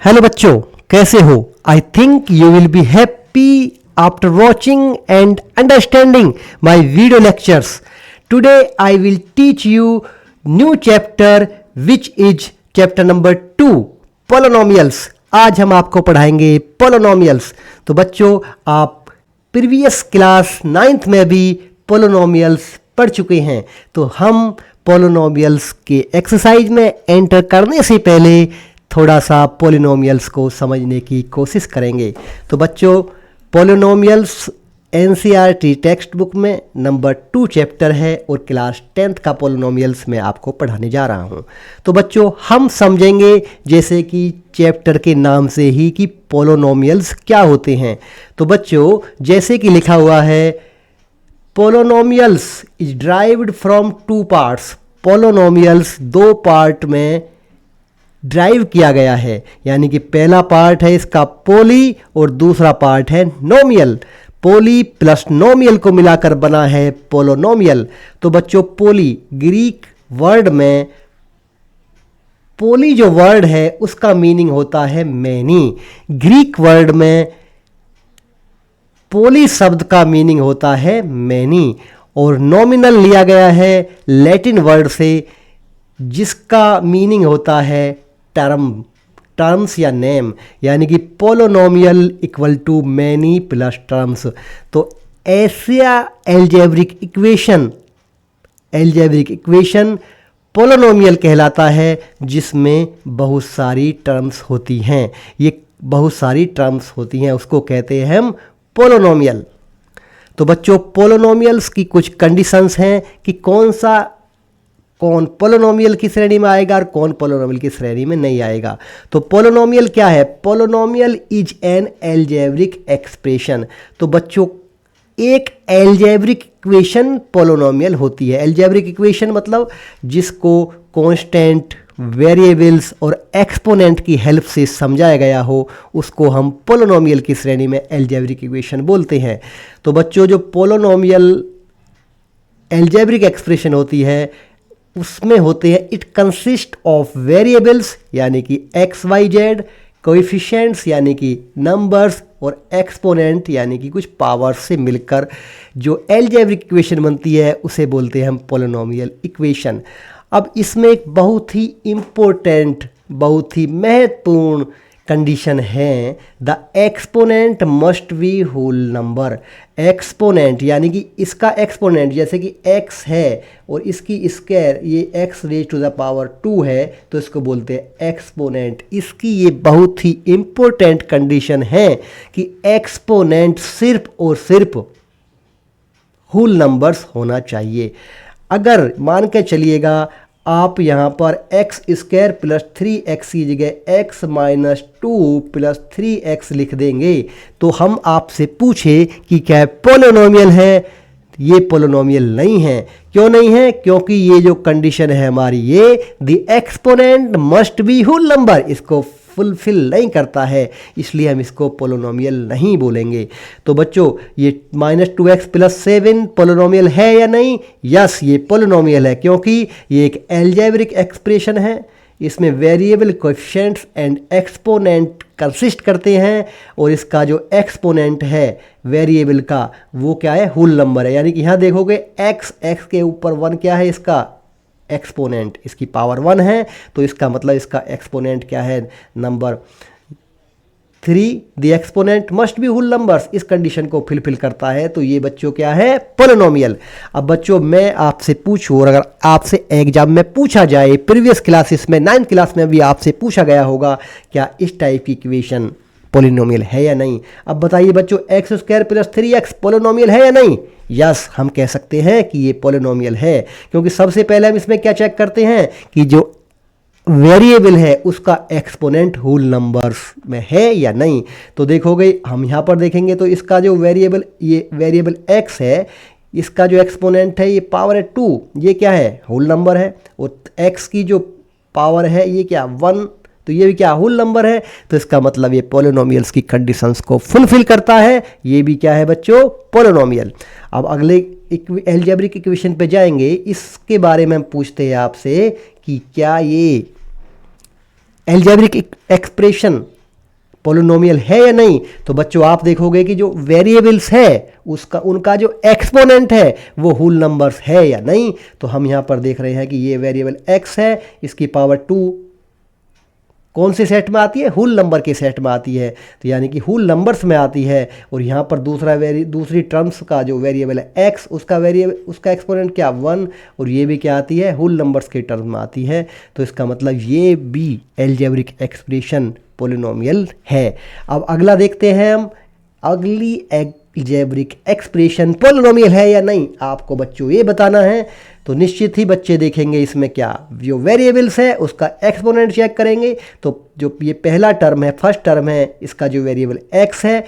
Hello बच्चों, कैसे हो? I think you will be happy after watching and understanding my video lectures. Today I will teach you new chapter which is chapter number 2, polynomials. आज हम आपको पढ़ाएंगे polynomials. तो बच्चों, आप प्रीवियस क्लास 9th में भी पोलिनोमियल्स पढ़ चुके हैं. तो हम पोलिनोमियल्स के एक्सरसाइज में एंटर करने से पहले थोड़ा सा पोलिनोमियल्स को समझने की कोशिश करेंगे. तो बच्चों, पोलिनोमियल्स एनसीईआरटी टेक्स्ट बुक में नंबर 2 चैप्टर है और क्लास 10th का पोलिनोमियल्स मैं आपको पढ़ाने जा रहा हूँ. तो बच्चों, हम समझेंगे जैसे कि चैप्टर के नाम से ही कि पोलिनोमियल्स क्या होते हैं. तो बच्चों, जैसे कि लिखा हुआ है, polynomials is derived from 2 parts. Polynomials 2 part में ड्राइव किया गया है, यानी कि पहला पार्ट है इसका पोली और दूसरा पार्ट है नोमियल. पोली प्लस नोमियल को मिलाकर बना है पोलिनोमियल. तो बच्चों, पोली ग्रीक वर्ड में पोली जो वर्ड है उसका मीनिंग होता है मैनी. ग्रीक वर्ड में पोली शब्द का मीनिंग होता है मैनी. और नॉमिनल लिया गया है लैटिन वर्ड से जिसका मीनिंग होता है टर्म्स या नेम, यानी कि polynomial equal to many plus terms. तो ऐसा एल्जेब्रिक इक्वेशन पोलिनोमियल कहलाता है जिसमें बहुत सारी टर्म्स होती हैं. ये बहुत सारी टर्म्स होती हैं, उसको कहते हैं हम पोलिनोमियल. तो बच्चों, पोलिनोमियल्स की कुछ कंडीशंस हैं कि कौन पोलिनोमियल की श्रेणी में आएगा और कौन पोलिनोमियल की श्रेणी में नहीं आएगा. तो पोलिनोमियल क्या है? Polynomial is an algebraic expression. तो बच्चों, एक एल्जेब्रिक इक्वेशन पोलिनोमियल होती है. एल्जेब्रिक इक्वेशन मतलब जिसको कांस्टेंट, वेरिएबल्स और एक्सपोनेंट की हेल्प से समझाया गया हो, उसको हम पोलिनोमियल की श्रेणी में एल्जेब्रिक इक्वेशन बोलते हैं. तो बच्चों, जो पोलिनोमियल एल्जेब्रिक एक्सप्रेशन होती है उसमें होते हैं, इट कंसिस्ट ऑफ वेरिएबल्स यानी कि एक्स वाई जेड, कोएफिशिएंट्स यानी कि नंबर्स और एक्सपोनेंट यानी कि कुछ पावर से मिलकर जो एल्जेब्रिक इक्वेशन बनती है उसे बोलते हैं हम पोलिनोमियल इक्वेशन. अब इसमें एक बहुत ही इम्पोर्टेंट, बहुत ही महत्वपूर्ण कंडीशन है, the exponent must be whole number. Exponent यानी कि इसका एक्सपोनेंट, जैसे कि x है और इसकी स्क्वायर ये x raise to the power 2 है, तो इसको बोलते हैं एक्सपोनेंट. इसकी ये बहुत ही इम्पोर्टेंट कंडीशन है कि एक्सपोनेंट सिर्फ और सिर्फ होल नंबर्स होना चाहिए. अगर मान के चलिएगा आप यहाँ पर एक्स स्क्वायर प्लस 3x की जगह x माइनस 2 प्लस 3x लिख देंगे तो हम आपसे पूछे कि क्या पोलिनोमियल है? ये पोलिनोमियल नहीं है. क्यों नहीं है? क्योंकि ये जो कंडीशन है हमारी, ये the exponent must be whole number, इसको फुलफिल नहीं करता है, इसलिए हम इसको पोलिनोमियल नहीं बोलेंगे. तो बच्चों, ये -2x प्लस 7 पोलिनोमियल है या नहीं? यस, ये पोलिनोमियल है क्योंकि ये एक एल्जेब्रिक एक्सप्रेशन है. इसमें variable, coefficients and exponent consist करते हैं और इसका जो एक्सपोनेंट है वेरिएबल का वो क्या है? होल नंबर है. यानी कि यहाँ देखोगे x के ऊपर 1 क्या है? इसका एक्सपोनेंट, इसकी पावर 1 है, तो इसका मतलब इसका एक्सपोनेंट क्या है? Number 3. The exponent must be whole numbers, इस कंडीशन को फिलफिल करता है. तो ये बच्चों क्या है? पोलिनोमियल. अब बच्चों, मैं आपसे पूछूं और अगर आपसे एग्जाम में पूछा जाए, प्रीवियस क्लासेस में 9th क्लास में भी आपसे पूछा गया होगा क्या इस टाइप की इक्वेशन पोलिनोमियल है या नहीं. अब बताइए बच्चों, x square plus 3x polynomial है या नहीं? यस, हम कह सकते हैं कि ये पोलिनोमियल है, क्योंकि सबसे पहले हम इसमें क्या चेक करते हैं कि जो वेरिएबल है उसका एक्सपोनेंट होल नंबर्स में है या नहीं. तो देखोगे, हम यहाँ पर देखेंगे तो इसका जो वेरिएबल, ये वेरिएबल x है, इसका जो एक्सपोनेंट है ये पावर है 2, ये क्या है? होल नंबर है. और x की जो पावर है ये क्या? 1, तो ये भी क्या? होल नंबर है. तो इसका मतलब ये पोलिनोमियल्स की कंडीशंस को फुलफिल करता है. ये भी क्या है बच्चों? पोलिनोमियल. अब अगले एल्जेब्रिक इक्वेशन पे जाएंगे, इसके बारे में हम पूछते हैं आपसे कि क्या ये एल्जेब्रिक एक्सप्रेशन पोलिनोमियल है या नहीं, तो बच्चों आप देखोगे कि जो वेरिएबल्स है उसका उनका जो एक्सपोनेंट है वो होल नंबर्स है या नहीं। तो हम यहाँ पर देख रहे हैं कि ये वेरिएबल x है, इसकी पावर 2 कौन से सेट में आती है, होल नंबर के सेट में आती है, तो यानी कि होल नंबर्स में आती है। और यहाँ पर दूसरी टर्म्स का जो वेरिएबल है x, उसका एक्सपोनेंट क्या 1, और ये भी क्या आती है, होल नंबर्स के टर्म में आती है। तो इसका मतलब ये भी एल्जेब्रिक एक्सप्रेशन पोलिनोमियल है। अब अगला देखते हैं हम, अगली एल्जेब्रिक एक्सप्रेशन पोलिनोमियल है या नहीं, आपको बच्चों ये बताना है। तो निश्चित ही बच्चे देखेंगे इसमें क्या, जो वेरिएबल्स है उसका एक्सपोनेंट चेक करेंगे। तो जो ये पहला टर्म है, फर्स्ट टर्म है, इसका जो वेरिएबल x है,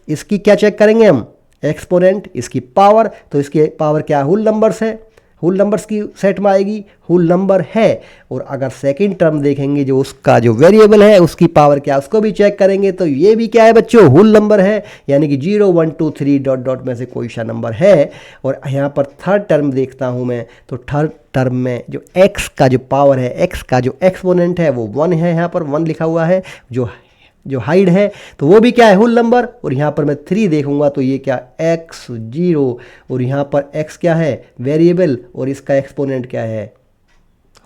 इसकी क्या चेक करेंगे हम, एक्सपोनेंट, इसकी पावर। तो इसकी पावर क्या, होल नंबर्स है, होल नंबर्स की सेट में आएगी, होल नंबर है। और अगर सेकंड टर्म देखेंगे, जो उसका जो वेरिएबल है उसकी पावर क्या, उसको भी चेक करेंगे। तो ये भी क्या है बच्चों, होल नंबर है, यानी कि 0 1 2 3 डॉट डॉट में से कोई सा नंबर है। और यहाँ पर थर्ड टर्म देखता हूँ मैं, तो थर्ड टर्म में जो x का जो पावर है, x का जो एक्सपोनेंट है वो 1 है, यहाँ पर 1 लिखा हुआ है, जो हाइड है, तो वो भी क्या है, होल नंबर। और यहाँ पर मैं 3 देखूंगा तो ये क्या, x 0, और यहाँ पर x क्या है, वेरिएबल, और इसका एक्सपोनेंट क्या है,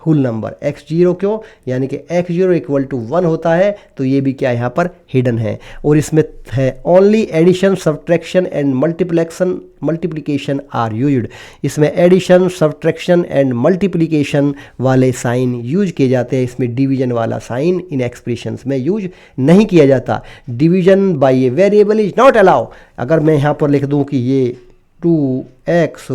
होल नंबर x0। क्यों, यानी कि x0 इक्वल टू 1 होता है, तो ये भी क्या यहाँ पर हिडन है। और इसमें है only addition subtraction and multiplication are used. इसमें एडिशन सब्ट्रैक्शन एंड मल्टीप्लिकेशन वाले साइन यूज किए जाते हैं, इसमें डिवीजन वाला साइन इन एक्सप्रेशंस में यूज नहीं किया जाता। Division by a variable is not allow. अगर मैं यहाँ पर लिख दूँ कि ये 2x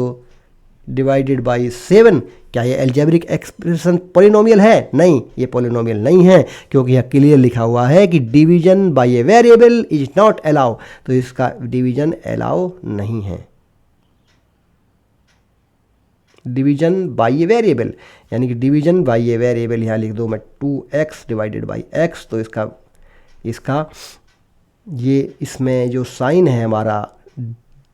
डिवाइडेड बाई 7, क्या ये एल्जेब्रिक एक्सप्रेशन पोलिनोमियल है? नहीं, ये पोलिनोमियल नहीं है, क्योंकि यह क्लियर लिखा हुआ है कि division by a variable is not allow. तो इसका डिवीजन अलाउ नहीं है। डिवीजन बाय ए वेरिएबल, यानी कि डिवीजन बाय ए वेरिएबल यहाँ लिख दो मैं 2x डिवाइडेड बाई x। तो इसका ये इसमें जो साइन है हमारा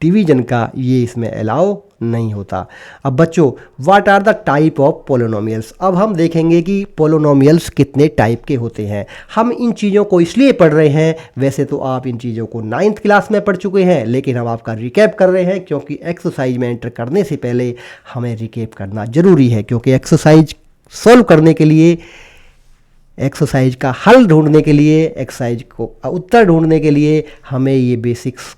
डिवीजन का, ये इसमें अलाउ नहीं होता। अब बच्चों, what are the type of polynomials. अब हम देखेंगे कि पोलिनोमियल्स कितने टाइप के होते हैं। हम इन चीज़ों को इसलिए पढ़ रहे हैं, वैसे तो आप इन चीज़ों को 9th क्लास में पढ़ चुके हैं, लेकिन हम आपका रिकैप कर रहे हैं, क्योंकि एक्सरसाइज में एंटर करने से पहले हमें रिकैप करना ज़रूरी है। क्योंकि एक्सरसाइज सॉल्व करने के लिए, एक्सरसाइज का हल ढूंढने के लिए, एक्सरसाइज को उत्तर ढूंढने के लिए हमें ये बेसिक्स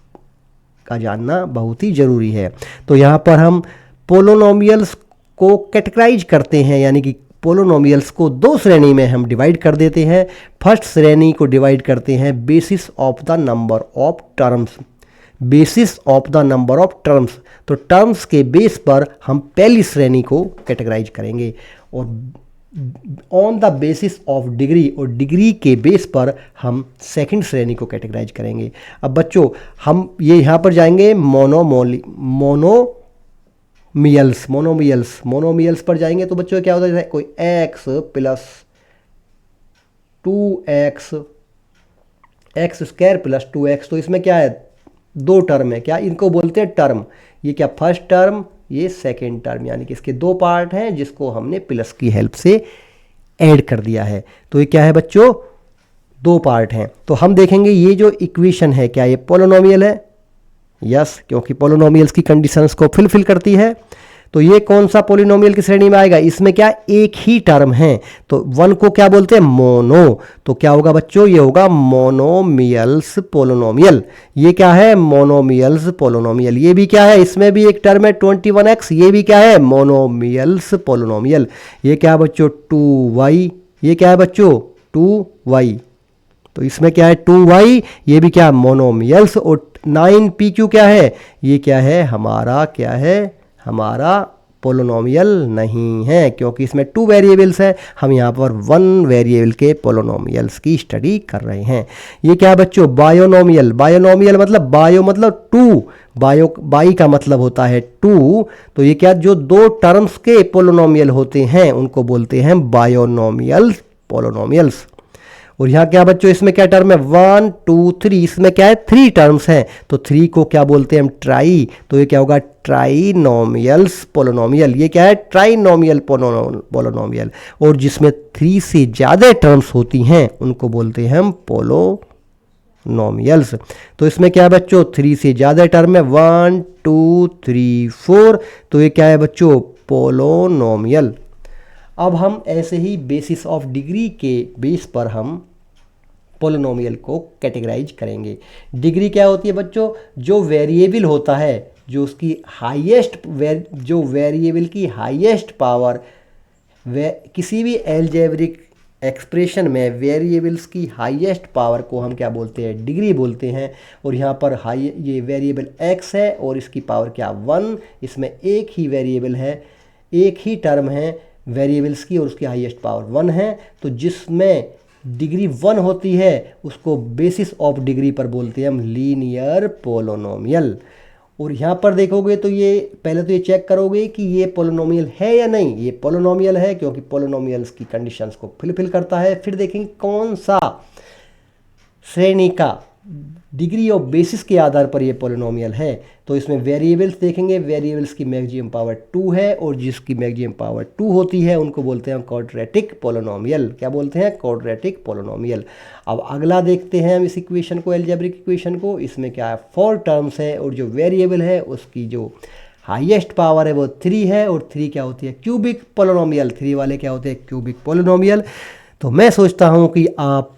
का जानना बहुत ही ज़रूरी है। तो यहाँ पर हम पोलिनोमियल्स को कैटेगराइज करते हैं, यानी कि पोलिनोमियल्स को 2 श्रेणी में हम डिवाइड कर देते हैं। फर्स्ट श्रेणी को डिवाइड करते हैं basis of the number of terms. Basis of the number of terms, तो टर्म्स के बेस पर हम पहली श्रेणी को कैटेगराइज करेंगे, और on the basis of degree, और डिग्री के बेस पर हम सेकंड श्रेणी को कैटेगराइज करेंगे। अब बच्चों, हम ये यहाँ पर जाएंगे मोनोमियल्स पर जाएंगे। तो बच्चों क्या होता है, कोई x plus 2x, x square plus 2x। तो इसमें क्या है, 2 टर्म है, क्या इनको बोलते हैं टर्म। ये क्या, फर्स्ट टर्म, ये सेकेंड टर्म, यानी कि इसके 2 पार्ट हैं जिसको हमने प्लस की हेल्प से ऐड कर दिया है। तो ये क्या है बच्चों, 2 पार्ट हैं। तो हम देखेंगे ये जो इक्वेशन है, क्या ये पोलिनोमियल है? यस, क्योंकि पोलिनोमियल्स की कंडीशंस को फुलफिल करती है। तो ये कौन सा पोलिनोमियल की श्रेणी में आएगा, इसमें क्या एक ही टर्म है, तो 1 को क्या बोलते हैं, मोनो। तो क्या होगा बच्चों, ये होगा मोनोमियल्स पोलिनोमियल। ये क्या है, मोनोमियल्स पोलिनोमियल। ये भी क्या है, इसमें भी एक टर्म है 21x, ये भी क्या है, मोनोमियल्स पोलिनोमियल। ये क्या है बच्चों, 2y, ये क्या है बच्चों, 2y। तो इसमें क्या है, 2y, ये भी क्या, मोनोमियल्स। और 9pq क्या है, ये क्या है, हमारा पोलिनोमियल नहीं है, क्योंकि इसमें 2 वेरिएबल्स है। हम यहाँ पर 1 वेरिएबल के पोलिनोमियल्स की स्टडी कर रहे हैं। ये क्या है बच्चों, बायोनोमियल। बायोनोमियल मतलब बायो मतलब 2, बाई का मतलब होता है 2। तो ये क्या, जो 2 टर्म्स के पोलिनोमियल होते हैं उनको बोलते हैं बायोनोमियल पोलिनोमियल्स। और यहाँ क्या बच्चों, इसमें क्या टर्म है, 1 2 3, इसमें क्या है, 3 टर्म्स हैं, तो 3 को क्या बोलते हैं हम, ट्राई, तो ये क्या होगा, ट्राइनोमियल्स पोलिनोमियल। ये क्या है, ट्राइनोमियल पोलिनोमियल। और जिसमें 3 से ज़्यादा टर्म्स होती हैं उनको बोलते हैं हम पोलिनोमियल्स। तो इसमें क्या है बच्चों, 3 से ज़्यादा टर्म है, 1 2 3 4, तो ये क्या है बच्चों, पोलिनोमियल। अब हम ऐसे ही बेसिस ऑफ डिग्री के बेस पर हम पोलिनोमियल को कैटेगराइज करेंगे। डिग्री क्या होती है बच्चों, जो वेरिएबल होता है, जो उसकी हाईएस्ट जो वेरिएबल की हाईएस्ट पावर, किसी भी एल्जेब्रिक एक्सप्रेशन में वेरिएबल्स की हाईएस्ट पावर को हम क्या बोलते हैं, डिग्री बोलते हैं। और यहाँ पर ये वेरिएबल x है और इसकी पावर क्या, 1, इसमें एक ही वेरिएबल है, एक ही टर्म है वेरिएबल्स की और उसकी हाईएस्ट पावर 1 है। तो जिसमें डिग्री 1 होती है उसको बेसिस ऑफ डिग्री पर बोलते हैं हम लीनियर पोलिनोमियल। और यहाँ पर देखोगे तो ये पहले तो ये चेक करोगे कि ये पोलिनोमियल है या नहीं। ये पोलिनोमियल है क्योंकि पोलिनोमियल्स की कंडीशंस को फुलफिल करता है। फिर देखेंगे कौन सा श्रेणी का डिग्री ऑफ बेसिस के आधार पर ये पोलिनोमियल है। तो इसमें वेरिएबल्स देखेंगे, वेरिएबल्स की मैक्सिमम पावर 2 है और जिसकी मैक्सिमम पावर 2 होती है उनको बोलते हैं क्वाड्रेटिक पोलिनोमियल। क्या बोलते हैं, क्वाड्रेटिक पोलिनोमियल। अब अगला देखते हैं हम इस इक्वेशन को, एल्जेब्रिक इक्वेशन को। इसमें क्या है, 4 टर्म्स है और जो वेरिएबल है उसकी जो हाईएस्ट पावर है वो 3 है और 3 क्या होती है, क्यूबिक पोलिनोमियल। 3 वाले क्या होते हैं, क्यूबिक पोलिनोमियल। तो मैं सोचता हूँ कि आप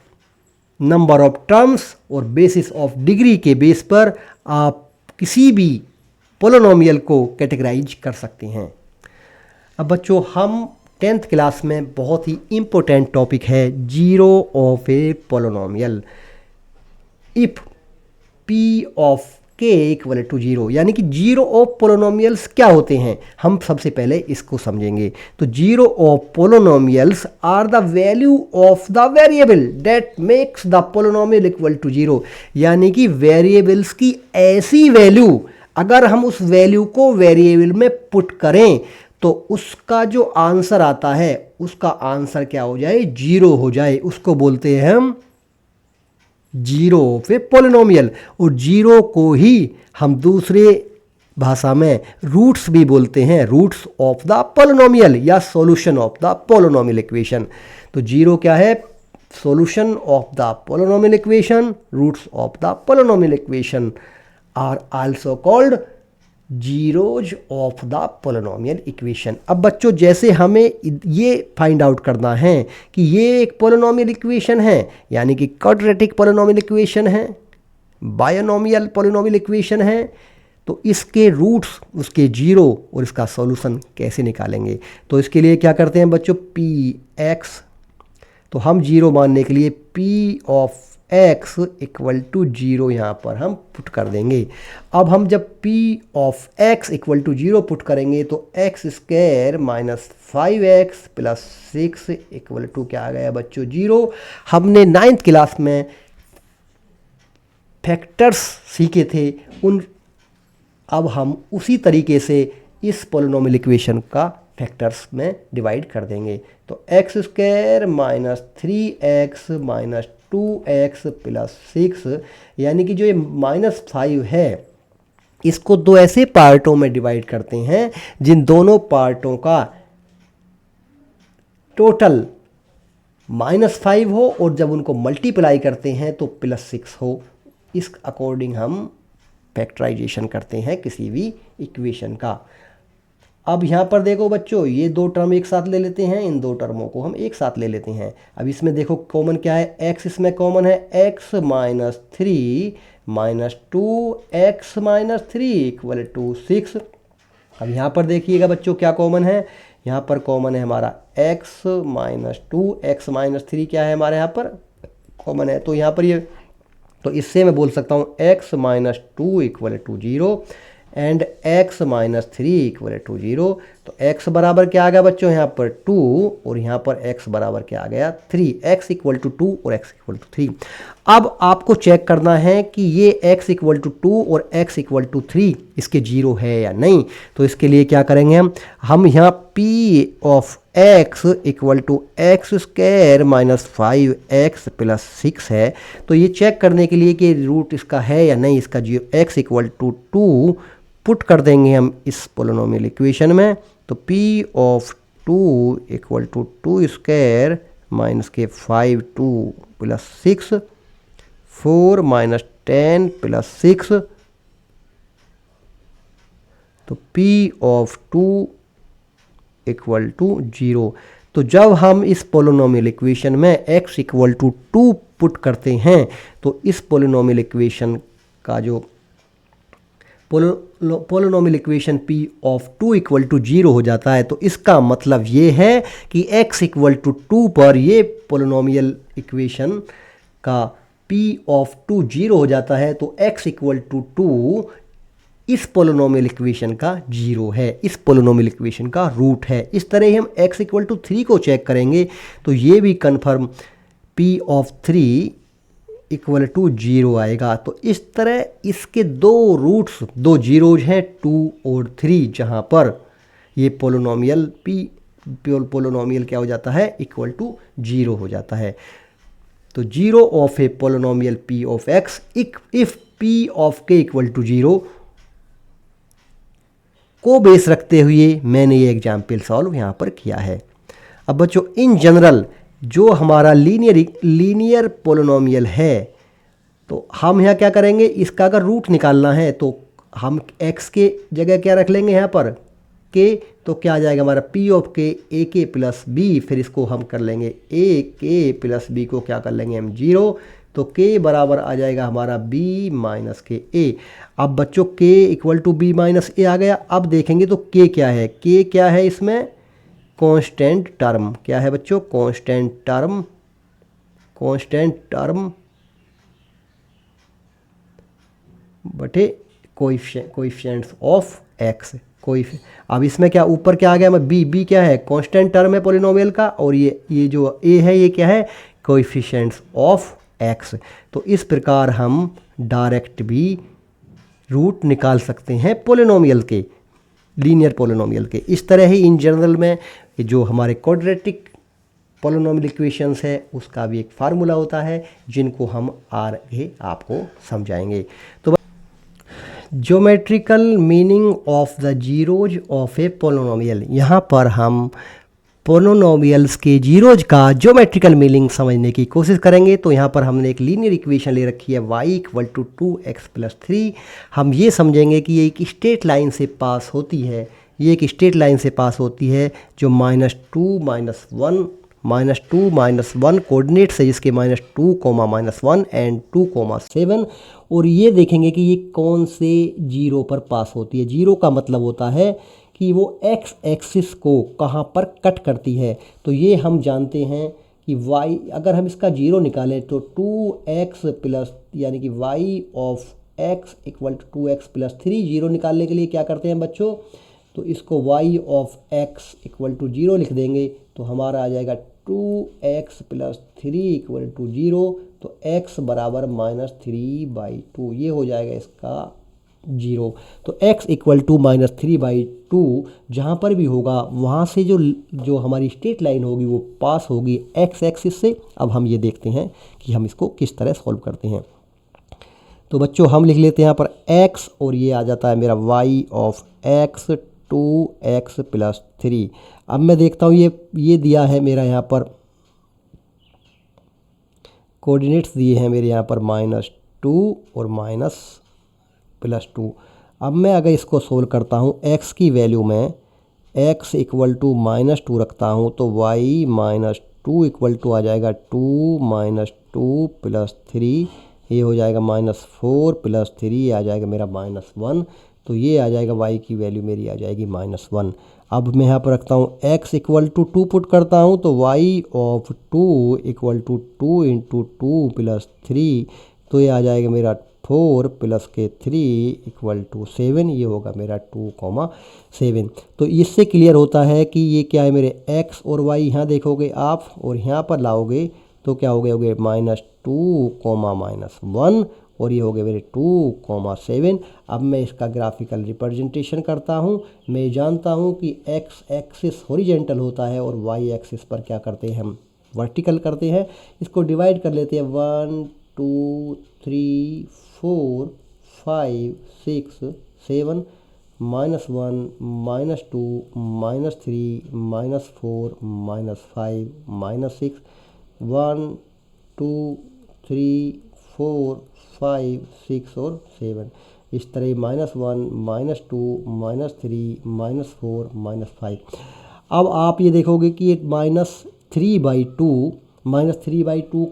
नंबर ऑफ टर्म्स और बेसिस ऑफ डिग्री के बेस पर आप किसी भी पोलिनोमियल को कैटेगराइज कर सकते हैं। अब बच्चों हम 10th क्लास में बहुत ही इम्पोर्टेंट टॉपिक है zero of a polynomial. If P of के इक्वल टू 0, यानी कि जीरो ऑफ पोलिनोमियल्स क्या होते हैं, हम सबसे पहले इसको समझेंगे। तो zero of polynomials are the value of the variable that makes the polynomial equal to 0, यानी कि वेरिएबल्स की ऐसी वैल्यू, अगर हम उस वैल्यू को वेरिएबल में पुट करें तो उसका जो आंसर आता है उसका आंसर क्या हो जाए, 0 हो जाए। उसको बोलते हैं हम जीरो ऑफ ए पोलिनोमियल। और जीरो को ही हम दूसरे भाषा में रूट्स भी बोलते हैं, रूट्स ऑफ द पोलिनोमियल या solution of the polynomial equation. तो जीरो क्या है, solution of the polynomial equation, roots of the polynomial equation are also called zeros of the polynomial equation. अब बच्चों जैसे हमें ये फाइंड आउट करना है कि ये एक पोलिनोमियल इक्वेशन है, यानी कि क्वाड्रेटिक पोलिनोमियल इक्वेशन है, बायनोमियल पोलिनोमियल इक्वेशन है, तो इसके रूट्स, उसके जीरो और इसका सॉल्यूशन कैसे निकालेंगे। तो इसके लिए क्या करते हैं बच्चों, पी एक्स, तो हम जीरो मानने के लिए P of x equal to 0 यहाँ पर हम पुट कर देंगे। अब हम जब p of x equal to 0 put करेंगे तो x square minus 5x plus 6 equal to क्या आ गया बच्चों, 0। हमने 9th क्लास में फैक्टर्स सीखे थे अब हम उसी तरीके से इस पोलिनोमियल इक्वेशन का फैक्टर्स में डिवाइड कर देंगे। तो x square minus 3x minus 2x plus 6, यानी कि जो ये -5 है इसको दो ऐसे पार्टों में डिवाइड करते हैं जिन दोनों पार्टों का टोटल -5 हो और जब उनको मल्टीप्लाई करते हैं तो +6 हो। इस अकॉर्डिंग हम फैक्टराइजेशन करते हैं किसी भी इक्वेशन का। अब यहाँ पर देखो बच्चों, ये दो टर्म एक साथ ले लेते हैं, इन दो टर्मों को हम एक साथ ले लेते हैं। अब इसमें देखो कॉमन क्या है, x इसमें कॉमन है, x minus 3 minus 2x minus 3 equal to 6। अब यहाँ पर देखिएगा बच्चों क्या कॉमन है, यहाँ पर कॉमन है हमारा x माइनस 2, x माइनस 3 क्या है हमारे यहाँ पर कॉमन है। तो यहाँ पर ये, तो इससे मैं बोल सकता हूँ x minus 2 equal to 0 and x minus 3 equal to 0। तो x बराबर क्या आ गया बच्चों यहाँ पर 2 और यहाँ पर x बराबर क्या आ गया 3, x इक्वल टू 2 और x इक्वल टू 3। अब आपको चेक करना है कि ये x इक्वल टू 2 और x इक्वल टू 3 इसके 0 है या नहीं। तो इसके लिए क्या करेंगे हम यहाँ p of x equal to x square minus 5x plus 6 है। तो ये चेक करने के लिए कि रूट इसका है या नहीं, इसका जो x इक्वल टू 2 पुट कर देंगे हम इस पोलिनोमियल इक्वेशन में। तो p of 2 equal to 2 square minus के 5 2 प्लस 6 4 माइनस 10 प्लस 6। तो p ऑफ 2 इक्वल टू 0। तो जब हम इस पोलिनोमियल इक्वेशन में x इक्वल टू 2 पुट करते हैं तो इस पोलिनोमियल इक्वेशन का जो polynomial equation p of 2 equal to 0 हो जाता है। तो इसका मतलब ये है कि x इक्वल टू 2 पर ये पोलिनोमियल इक्वेशन का p ऑफ 2 0 हो जाता है। तो x इक्वल टू 2 इस पोलिनोमियल इक्वेशन का 0 है, इस पोलिनोमियल इक्वेशन का रूट है। इस तरह ही हम x इक्वल टू 3 को चेक करेंगे तो ये भी confirm p of 3 equal to 0 आएगा। तो इस तरह इसके दो रूट्स, दो जीरोज हैं 2 और 3, जहाँ पर ये पोलिनोमियल पोलिनोमियल क्या हो जाता है, इक्वल टू 0 हो जाता है। तो 0 of a polynomial p of x if p of k equal to 0 को बेस रखते हुए मैंने ये एग्जाम्पल सॉल्व यहाँ पर किया है। अब बच्चों इन जनरल जो हमारा लीनियर पोलिनोमियल है तो हम यहाँ क्या करेंगे, इसका अगर रूट निकालना है तो हम x के जगह क्या रख लेंगे यहाँ पर k। तो क्या आ जाएगा हमारा p of k a k plus b, फिर इसको हम कर लेंगे a k प्लस b को क्या कर लेंगे हम 0। तो k बराबर आ जाएगा हमारा b माइनस के a। अब बच्चों k equal to b minus a आ गया। अब देखेंगे तो k क्या है, k क्या है इसमें, कांस्टेंट टर्म। क्या है बच्चों, कांस्टेंट टर्म, कांस्टेंट टर्म बटे कोएफिशिएंट्स ऑफ x। अब इसमें क्या ऊपर क्या आ गया, मैं b क्या है, कांस्टेंट टर्म है पोलिनोमियल का, और ये जो a है ये क्या है, कोएफिशिएंट्स ऑफ x। तो इस प्रकार हम डायरेक्ट भी रूट निकाल सकते हैं पोलिनोमियल के, लीनियर पोलिनोमियल के। इस तरह ही इन जनरल में जो हमारे क्वाड्रेटिक पोलिनोमियल इक्वेशंस है उसका भी एक फार्मूला होता है जिनको हम आगे आपको समझाएंगे। तो geometrical meaning of the zeros of a polynomial, यहाँ पर हम पोलिनोमियल्स के जीरोज का ज्योमेट्रिकल मीनिंग समझने की कोशिश करेंगे। तो यहाँ पर हमने एक लीनियर इक्वेशन ले रखी है y equal to 2x plus 3। हम ये समझेंगे कि ये एक स्ट्रेट लाइन से पास होती है, ये एक स्ट्रेट लाइन से पास होती है जो -2 -1 कोऑर्डिनेट्स है, जिसके -2 -1 एंड 2 7। और ये देखेंगे कि ये कौन से जीरो पर पास होती है। जीरो का मतलब होता है कि वो x एक्सिस को कहाँ पर कट करती है। तो ये हम जानते हैं कि y, अगर हम इसका जीरो निकालें तो 2x प्लस यानी कि y of x equal to 2x plus 3। Zero निकालने के लिए क्या करते हैं बच्चों, तो इसको y of x equal to 0 लिख देंगे तो हमारा आ जाएगा 2x प्लस 3 इक्वल टू 0। तो x बराबर -3/2, ये हो जाएगा इसका 0। तो x इक्वल टू -3/2 जहाँ पर भी होगा वहाँ से जो हमारी स्ट्रेट लाइन होगी वो पास होगी x एक्सिस से। अब हम ये देखते हैं कि हम इसको किस तरह सॉल्व करते हैं। तो बच्चों हम लिख लेते हैं यहाँ पर x और ये आ जाता है मेरा y of x 2x plus 3। अब मैं देखता हूँ ये दिया है मेरा यहाँ पर कोऑर्डिनेट्स दिए हैं मेरे यहाँ पर -2 और -+2। अब मैं अगर इसको सोल्व करता हूँ x की वैल्यू में x इक्वल टू -2 रखता हूँ तो y -2 इक्वल टू आ जाएगा 2 -2 प्लस 3, ये हो जाएगा -4 प्लस 3, ये आ जाएगा मेरा -1। तो ये आ जाएगा y की वैल्यू मेरी आ जाएगी -1। अब मैं यहाँ पर रखता हूँ x इक्वल टू 2 पुट करता हूँ तो y of 2 equal to 2 into 2 plus 3, तो ये आ जाएगा मेरा 4 प्लस के 3 इक्वल टू 7, ये होगा मेरा 2, 7। तो इससे क्लियर होता है कि ये क्या है मेरे x और y यहाँ देखोगे आप और यहाँ पर लाओगे तो क्या हो गए -2, -1 और ये हो गए मेरे 2,7। अब मैं इसका ग्राफिकल रिप्रेजेंटेशन करता हूँ। मैं जानता हूँ कि एक्स एक्सिस हॉरिजेंटल होता है और वाई एक्सिस पर क्या करते हैं हम वर्टिकल करते हैं। इसको डिवाइड कर लेते हैं 1 2 3 4 5 6 7 -1 -2 -3 -4 -5 -6 1 2 3 4 5 6 और 7 इस तरह -1 -2 -3 -4 -5। अब आप ये देखोगे कि ये -3/2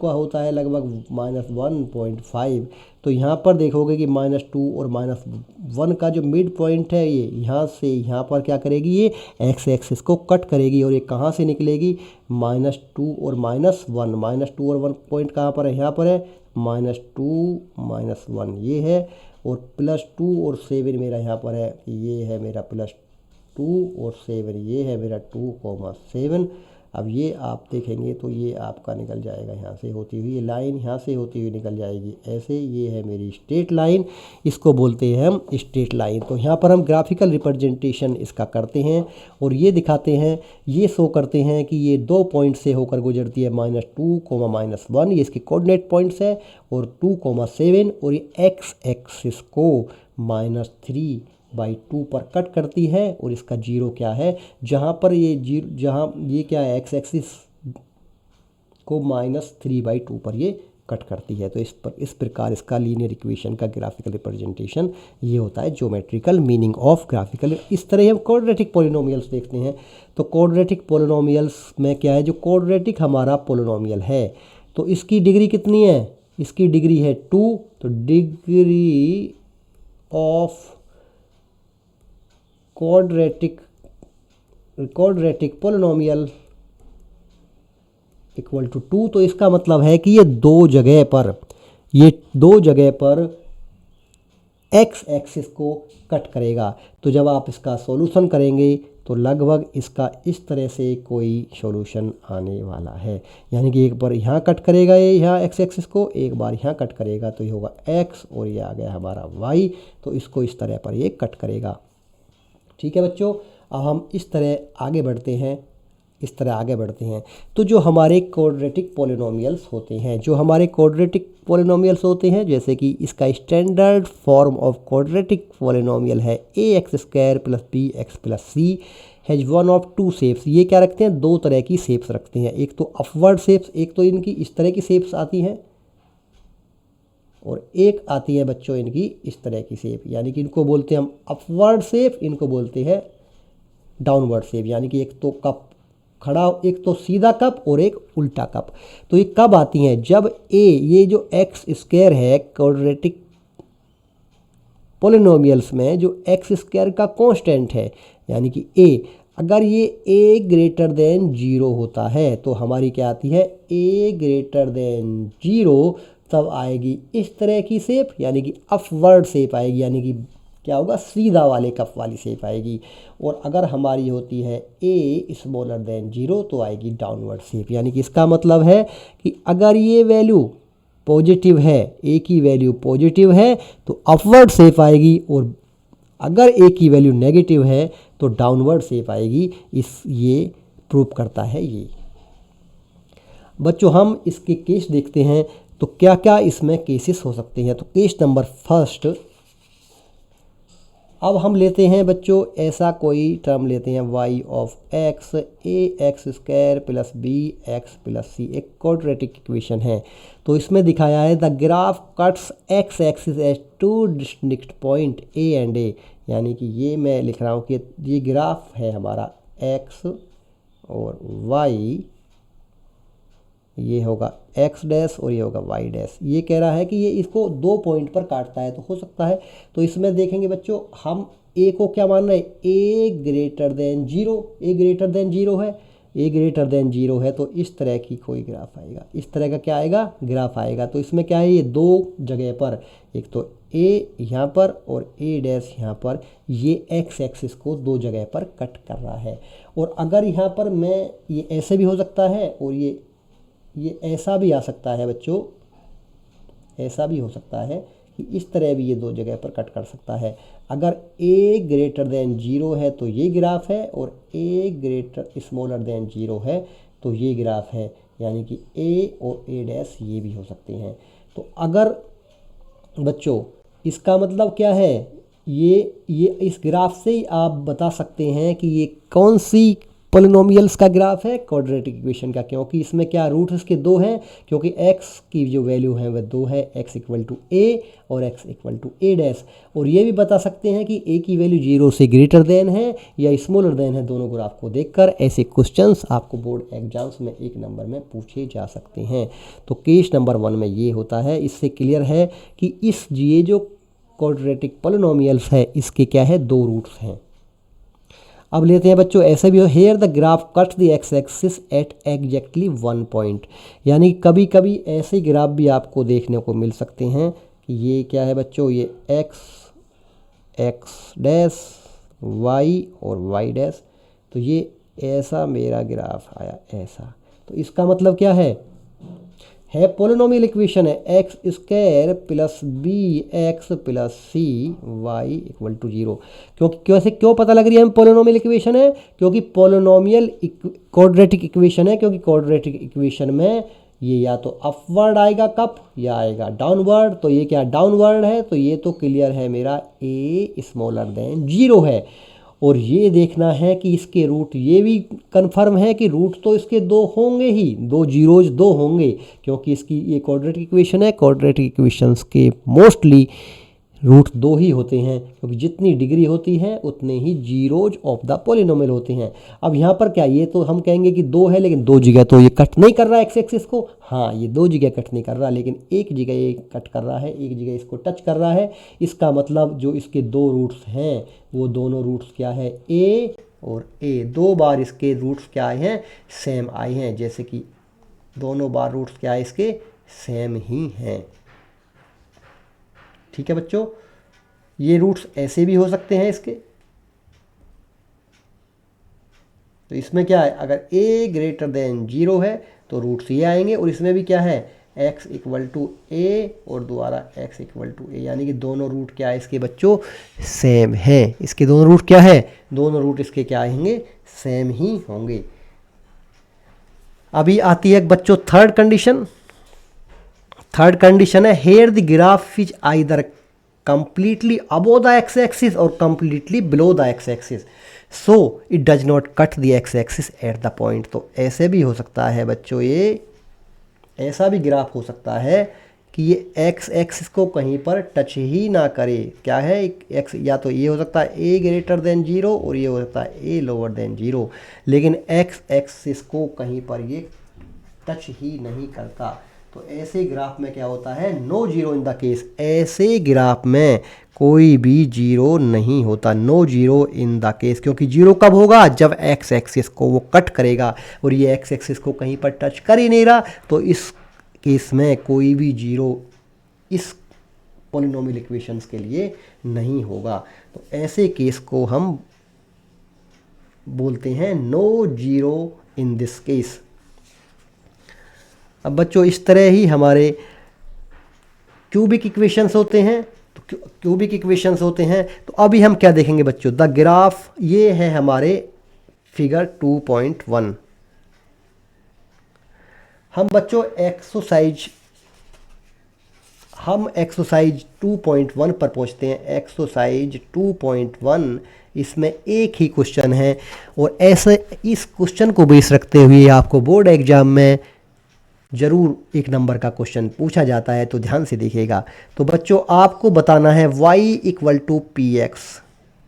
का होता है लगभग -1.5। तो यहाँ पर देखोगे कि -2 और -1 का जो मिड पॉइंट है ये यहाँ से यहाँ पर क्या करेगी, ये एक्स एक्सिस को कट करेगी और ये कहाँ से निकलेगी, -2 और -1। -2 और 1 पॉइंट कहाँ पर है, यहाँ पर है। -2 -1 ये है और +2 और 7 मेरा यहाँ पर है। ये है मेरा +2 और 7, ये है मेरा 2,7। अब ये आप देखेंगे तो ये आपका निकल जाएगा यहाँ से होती हुई, ये लाइन यहाँ से होती हुई निकल जाएगी ऐसे। ये है मेरी स्ट्रेट लाइन, इसको बोलते हैं हम स्ट्रेट लाइन। तो यहाँ पर हम ग्राफिकल रिप्रेजेंटेशन इसका करते हैं और ये दिखाते हैं, ये शो करते हैं कि ये 2 पॉइंट से होकर गुजरती है, -2, -1 ये इसके कोऑर्डिनेट पॉइंट्स है और 2,7 और ये एक्स एक्सिस को -3/2 पर कट करती है और इसका जीरो क्या है, जहाँ पर ये जीरो, जहाँ ये क्या है एक्स एक्सिस को -3/2 पर ये कट करती है। तो इस प्रकार इसका लीनियर इक्वेशन का ग्राफिकल रिप्रेजेंटेशन ये होता है, ज्योमेट्रिकल मीनिंग ऑफ ग्राफिकल। इस तरह हम क्वाड्रेटिक पॉलिनोमियल्स देखते हैं। तो क्वाड्रेटिक पॉलिनोमियल्स में क्या है, जो क्वाड्रेटिक हमारा पॉलिनोमियल है तो इसकी डिग्री कितनी है, इसकी डिग्री है 2। तो degree of quadratic polynomial equal to 2। तो इसका मतलब है कि ये दो जगह पर एक्स एक्सिस को कट करेगा। तो जब आप इसका सॉल्यूशन करेंगे तो लगभग इसका इस तरह से कोई सॉल्यूशन आने वाला है, यानी कि एक बार यहाँ कट करेगा ये यहाँ एक्स एक्सिस को, एक बार यहाँ कट करेगा तो ये होगा एक्स और ये आ गया हमारा वाई। तो इसको इस तरह पर ये कट करेगा। ठीक है बच्चों, अब हम इस तरह आगे बढ़ते हैं। तो जो हमारे क्वाड्रेटिक पॉलिनोमियल्स होते हैं, जैसे कि इसका standard form of quadratic polynomial है ax² + bx + c has one of two shapes. ये क्या रखते हैं, दो तरह की शेप्स रखते हैं, एक तो अपवर्ड शेप्स, एक तो इनकी इस तरह की शेप्स आती हैं और एक आती है बच्चों इनकी इस तरह की शेप, यानी कि इनको बोलते हैं हम अपवर्ड शेप, इनको बोलते हैं डाउनवर्ड शेप। यानी कि एक तो कप खड़ा, एक तो सीधा कप और एक उल्टा कप। तो ये कब आती हैं, जब ये जो x² है क्वाड्रेटिक पॉलिनोमियल्स में जो x² का कांस्टेंट है, यानी कि a, अगर ये a 0 होता है तो हमारी क्या आती है, a 0, तब आएगी इस तरह की शेप, यानी कि अपवर्ड शेप आएगी, यानी कि क्या होगा, सीधा वाले कप वाली शेप आएगी। और अगर हमारी होती है a < 0 तो आएगी डाउनवर्ड शेप। यानी कि इसका मतलब है कि अगर ये वैल्यू पॉजिटिव है, a की वैल्यू पॉजिटिव है तो अपवर्ड शेप आएगी, और अगर a की वैल्यू नेगेटिव है तो डाउनवर्ड शेप आएगी। ये प्रूव करता है ये। बच्चों हम इसके केस देखते हैं, तो क्या क्या इसमें केसेस हो सकते हैं। तो केस नंबर फर्स्ट, अब हम लेते हैं बच्चों ऐसा कोई टर्म लेते हैं y of x ax² + bx + c, एक क्वाड्रेटिक इक्वेशन है। तो इसमें दिखाया है the graph cuts x axis at two distinct point a and a, यानी कि ये मैं लिख रहा हूँ कि ये ग्राफ है हमारा x और y, ये होगा x' और ये होगा y'। ये कह रहा है कि ये इसको 2 पॉइंट पर काटता है, तो हो सकता है। तो इसमें देखेंगे बच्चों, हम a को क्या मान रहे हैं, a 0, a 0 है तो इस तरह की कोई ग्राफ आएगा, इस तरह का क्या आएगा, ग्राफ आएगा। तो इसमें क्या है, ये दो जगह पर, एक तो a यहाँ पर और a' यहाँ पर, ये x एक्सिस को दो जगह पर कट कर रहा है। और अगर यहाँ पर मैं, ये ऐसे भी हो सकता है और ये ऐसा भी आ सकता है बच्चों, ऐसा भी हो सकता है कि इस तरह भी ये दो जगह पर कट कर सकता है। अगर a ग्रेटर देन 0 है तो ये ग्राफ है, और a ग्रेटर स्मॉलर देन 0 है तो ये ग्राफ है, यानी कि a और a डैश ये भी हो सकते हैं। तो अगर बच्चों इसका मतलब क्या है, ये इस ग्राफ से ही आप बता सकते हैं कि ये कौन सी पोलिनोमियल्स का ग्राफ है, क्वाड्रेटिक इक्वेशन का, क्योंकि इसमें क्या रूट इसके दो हैं, क्योंकि x की जो वैल्यू है वह 2 है, x इक्वल टू a और x equal to a dash. और ये भी बता सकते हैं कि a की वैल्यू 0 से ग्रेटर देन है या स्मॉलर देन है, दोनों ग्राफ को देखकर। ऐसे क्वेश्चंस आपको बोर्ड एग्जाम्स में 1 नंबर में पूछे जा सकते हैं। तो केस नंबर 1 में ये होता है। इससे क्लियर है कि ये जो क्वाड्रेटिक पोलिनोमियल्स है इसके क्या है, 2 रूट्स हैं। अब लेते हैं बच्चों, ऐसे भी हो, here the graph cut the x axis at exactly 1 point. यानी कभी कभी ऐसे ग्राफ भी आपको देखने को मिल सकते हैं कि ये क्या है बच्चों, ये एक्स डैश वाई और वाई डैश, तो ये ऐसा मेरा ग्राफ आया ऐसा। तो इसका मतलब क्या है पोलिनोमियल इक्वेशन है x square plus b x plus c y equal to 0। क्यों पता लग रही है हम पोलिनोमियल इक्वेशन है, क्योंकि पोलिनोमियल क्वाड्रेटिक इक्वेशन है, क्योंकि क्वाड्रेटिक इक्वेशन में ये या तो अपवर्ड आएगा कप या आएगा डाउनवर्ड। तो ये क्या डाउनवर्ड है, तो ये तो क्लियर है मेरा a स्मॉलर देन 0 है। और ये देखना है कि इसके रूट, ये भी कंफर्म है कि रूट तो इसके 2 होंगे ही, 2 जीरोज 2 होंगे, क्योंकि इसकी ये क्वाड्रेटिक इक्वेशन है। क्वाड्रेटिक इक्वेशंस के मोस्टली रूट 2 ही होते हैं, क्योंकि जितनी डिग्री होती है उतने ही जीरोज ऑफ द पोलिनोमियल होते हैं। अब यहाँ पर क्या, ये तो हम कहेंगे कि 2 है, लेकिन 2 जगह तो ये कट नहीं कर रहा एक्स एक्सिस को। हाँ, ये 2 जगह कट नहीं कर रहा, लेकिन एक जगह ये कट कर रहा है, एक जगह इसको टच कर रहा है। इसका मतलब जो इसके 2 रूट्स हैं वो दोनों रूट्स क्या है, a और a। 2 बार इसके रूट्स क्या आए हैं, सेम आए हैं, जैसे कि दोनों बार रूट्स क्या है इसके, सेम ही हैं। ठीक है बच्चों, ये रूट्स ऐसे भी हो सकते हैं इसके। तो इसमें क्या है, अगर a ग्रेटर देन 0 है तो रूट्स ये आएंगे, और इसमें भी क्या है x इक्वल टू a और दोबारा x इक्वल टू a, यानी कि दोनों रूट क्या है इसके बच्चों, सेम है। इसके दोनों रूट क्या है, दोनों रूट इसके क्या आएंगे, सेम ही होंगे। अभी आती है बच्चों थर्ड कंडीशन। थर्ड कंडीशन है here the graph is either completely above the x axis और completely below the x axis, so it does not cut the x axis at the point. तो ऐसे भी हो सकता है बच्चों, ये ऐसा भी ग्राफ हो सकता है कि ये एक्स एक्सिस को कहीं पर टच ही ना करे। क्या है, एक्स या तो ये हो सकता है a ग्रेटर देन 0 और ये हो सकता है a लोअर देन 0, लेकिन एक्स एक्सिस को कहीं पर ये टच ही नहीं करता। तो ऐसे ग्राफ में क्या होता है, no zero in the case. ऐसे ग्राफ में कोई भी जीरो नहीं होता, no zero in the case. क्योंकि जीरो कब होगा, जब एक्स एक्सिस को वो कट करेगा, और ये एक्स एक्सिस को कहीं पर टच कर ही नहीं रहा, तो इस केस में कोई भी जीरो इस पॉलिनोमियल इक्वेशंस के लिए नहीं होगा। तो ऐसे केस को हम बोलते हैं no zero in this case. अब बच्चों इस तरह ही हमारे क्यूबिक इक्वेशंस होते हैं। तो क्यूबिक इक्वेशंस होते हैं, तो अभी हम क्या देखेंगे बच्चों, द ग्राफ, ये है हमारे फिगर 2.1। हम बच्चों एक्सरसाइज 2.1 पर पहुंचते हैं। एक्सरसाइज 2.1, इसमें एक ही क्वेश्चन है, और ऐसे इस क्वेश्चन को बेस रखते हुए आपको बोर्ड एग्जाम में ज़रूर 1 नंबर का क्वेश्चन पूछा जाता है, तो ध्यान से देखिएगा। तो बच्चों आपको बताना है y equal to P x.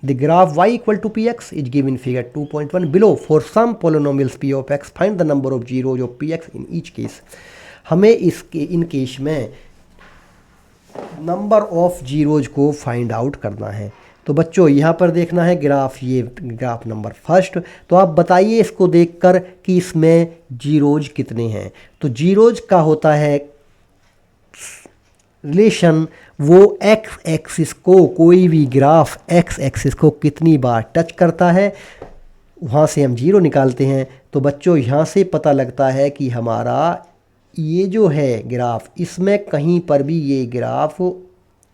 The graph y equal to P x is given figure 2.1 below for some polynomials p of x find the number of zeros of P x in each case. हमें इन case में number of zeros को find out करना है। तो बच्चों यहाँ पर देखना है ग्राफ, ये ग्राफ नंबर फर्स्ट। तो आप बताइए इसको देखकर कि इसमें जीरोज कितने हैं। तो जीरोज का होता है रिलेशन, वो एक्स एक्सिस को, कोई भी ग्राफ एक्स एक्सिस को कितनी बार टच करता है, वहाँ से हम जीरो निकालते हैं। तो बच्चों यहाँ से पता लगता है कि हमारा ये जो है ग्राफ, इसमें कहीं पर भी ये ग्राफ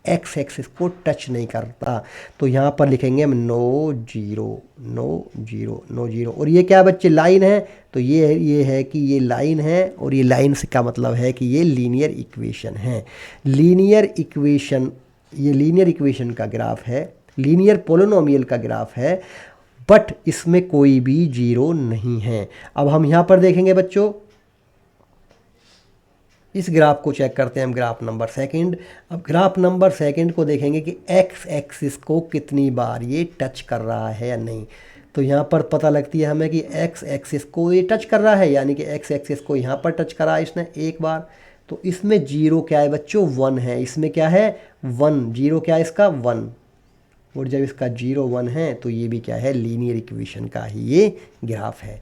एक्स एक्सिस को टच नहीं करता। तो यहाँ पर लिखेंगे हम no zero, no zero, no zero. और ये क्या बच्चे, लाइन है। तो ये है कि ये लाइन है, और ये लाइन से का मतलब है कि ये लीनियर इक्वेशन है। लीनियर इक्वेशन, ये लीनियर इक्वेशन का ग्राफ है, लीनियर पोलिनोमियल का ग्राफ है, बट इसमें कोई भी जीरो नहीं है। अब हम यहाँ पर देखेंगे बच्चों, इस ग्राफ को चेक करते हैं हम, ग्राफ नंबर सेकंड। अब ग्राफ नंबर सेकंड को देखेंगे कि एक्स एक्सिस को कितनी बार ये टच कर रहा है या नहीं। तो यहाँ पर पता लगती है हमें कि एक्स एक्सिस को ये टच कर रहा है, यानी कि एक्स एक्सिस को यहाँ पर टच करा है इसने एक बार। तो इसमें जीरो क्या है बच्चों, 1 है। इसमें क्या है, 1, जीरो क्या है इसका, 1। और जब इसका 0 1 है तो ये भी क्या है, लीनियर इक्वेशन का ही ये ग्राफ है।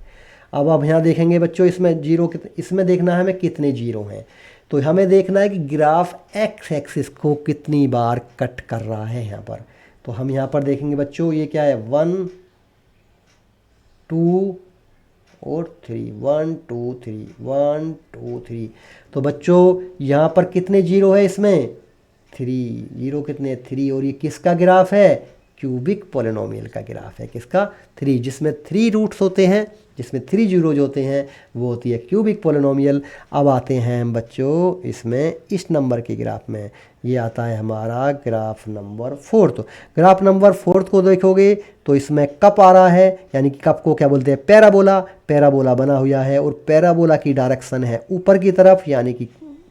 अब आप यहाँ देखेंगे बच्चों, इसमें जीरो इसमें देखना है हमें कितने जीरो हैं। तो हमें देखना है कि ग्राफ एक्स एक्सिस को कितनी बार कट कर रहा है यहाँ पर। तो हम यहाँ पर देखेंगे बच्चों, ये क्या है, 1 2 और 3, 1 2 3, 1 2 3। तो बच्चों यहाँ पर कितने जीरो है इसमें, 3 जीरो, कितने 3। और ये किसका ग्राफ है, क्यूबिक पोलिनोमियल का ग्राफ है। किसका, 3, जिसमें 3 रूट्स होते हैं, जिसमें 3 जीरोज होते हैं, वो होती है क्यूबिक पोलिनोमियल। अब आते हैं हम बच्चों इसमें इस नंबर के ग्राफ में, ये आता है हमारा ग्राफ नंबर 4। ग्राफ नंबर 4 को देखोगे तो इसमें कप आ रहा है, यानी कि कप को क्या बोलते हैं, पैराबोला। पैराबोला बना हुआ है, और पैराबोला की डायरेक्शन है ऊपर की तरफ, यानी कि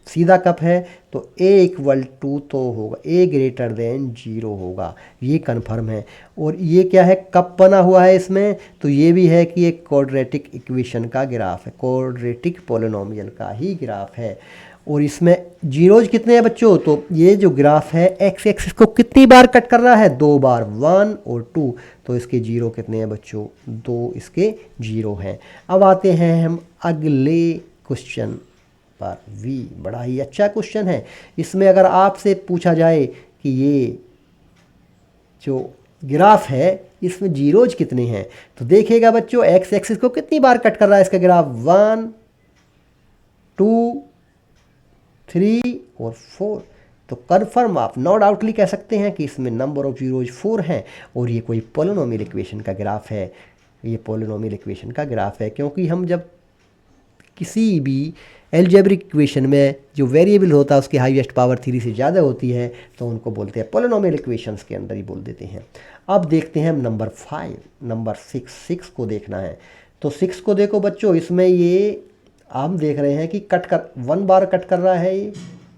सीधा कप है। तो a इक्वल टू तो होगा, a ग्रेटर देन 0 होगा, ये कन्फर्म है। और ये क्या है, कप बना हुआ है इसमें, तो ये भी है कि एक क्वाड्रेटिक इक्वेशन का ग्राफ है, क्वाड्रेटिक पोलिनोमियल का ही ग्राफ है। और इसमें जीरोज कितने हैं बच्चों, तो ये जो ग्राफ है एक्स एक्सिस को कितनी बार कट कर रहा है, 2 बार, 1 और 2। तो इसके जीरो कितने हैं बच्चों, 2 इसके जीरो हैं। अब आते हैं हम अगले क्वेश्चन पर। वी बड़ा ही अच्छा क्वेश्चन है। इसमें अगर आपसे पूछा जाए कि ये जो ग्राफ है इसमें जीरोज कितने हैं, तो देखिएगा बच्चों एक्स एक्सिस को कितनी बार कट कर रहा है इसका ग्राफ, 1 2 3 और 4। तो कन्फर्म आप नो डाउटली कह सकते हैं कि इसमें नंबर ऑफ जीरोज 4 हैं, और ये कोई पोलिनोमियल इक्वेशन का ग्राफ है। ये पोलिनोमियल इक्वेशन का ग्राफ है, क्योंकि हम जब किसी भी एल्जेब्रिक इक्वेशन में जो वेरिएबल होता है उसकी हाईएस्ट पावर 3 से ज़्यादा होती है, तो उनको बोलते हैं पोलिनोमियल इक्वेशंस के अंदर ही बोल देते हैं। अब देखते हैं हम नंबर 5, नंबर 6 को देखना है। तो 6 को देखो बच्चों, इसमें ये हम देख रहे हैं कि कट कर 1 बार कट कर रहा है ये,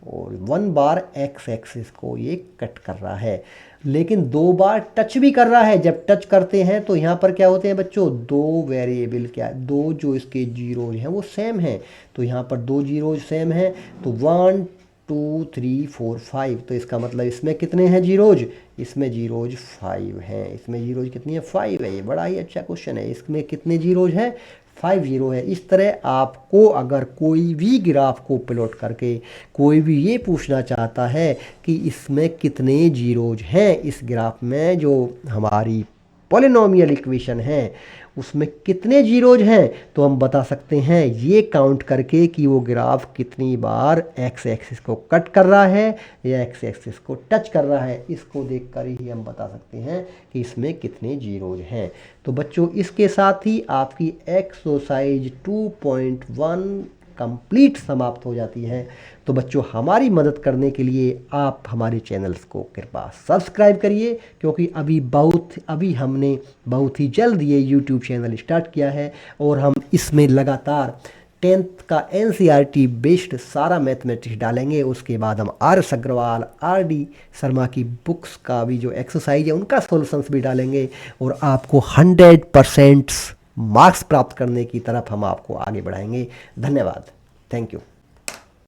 और 1 बार एक्स एक्सिस को ये कट कर रहा है, लेकिन 2 बार टच भी कर रहा है। जब टच करते हैं तो यहाँ पर क्या होते हैं बच्चों, 2 वेरिएबल, क्या 2 जो इसके जीरोज हैं वो सेम हैं। तो यहाँ पर 2 जीरोज सेम हैं, तो 1 2 3 4 5। तो इसका मतलब इसमें कितने हैं जीरोज, इसमें जीरोज 5 हैं। इसमें जीरोज कितनी है, 5 है। ये बड़ा ही अच्छा क्वेश्चन है। इसमें कितने जीरोज हैं, 5 जीरो है। इस तरह आपको अगर कोई भी ग्राफ को प्लॉट करके कोई भी ये पूछना चाहता है कि इसमें कितने जीरोज हैं, इस ग्राफ में जो हमारी पॉलिनोमियल इक्वेशन है उसमें कितने जीरोज हैं, तो हम बता सकते हैं ये काउंट करके कि वो ग्राफ कितनी बार एक्स एक्सिस को कट कर रहा है या एक्स एक्सिस को टच कर रहा है। इसको देखकर ही हम बता सकते हैं कि इसमें कितने जीरोज हैं। तो बच्चों इसके साथ ही आपकी एक्सरसाइज 2.1 कंप्लीट समाप्त हो जाती है। तो बच्चों हमारी मदद करने के लिए आप हमारे चैनल्स को कृपया सब्सक्राइब करिए, क्योंकि अभी हमने बहुत ही जल्द ये यूट्यूब चैनल स्टार्ट किया है, और हम इसमें लगातार 10th का NCERT बेस्ड सारा मैथमेटिक्स डालेंगे। उसके बाद हम RS अग्रवाल, RD शर्मा की बुक्स का भी जो एक्सरसाइज है उनका सॉल्यूशंस भी डालेंगे, और आपको 100% मार्क्स प्राप्त करने की तरफ हम आपको आगे बढ़ाएंगे। धन्यवाद, थैंक यू।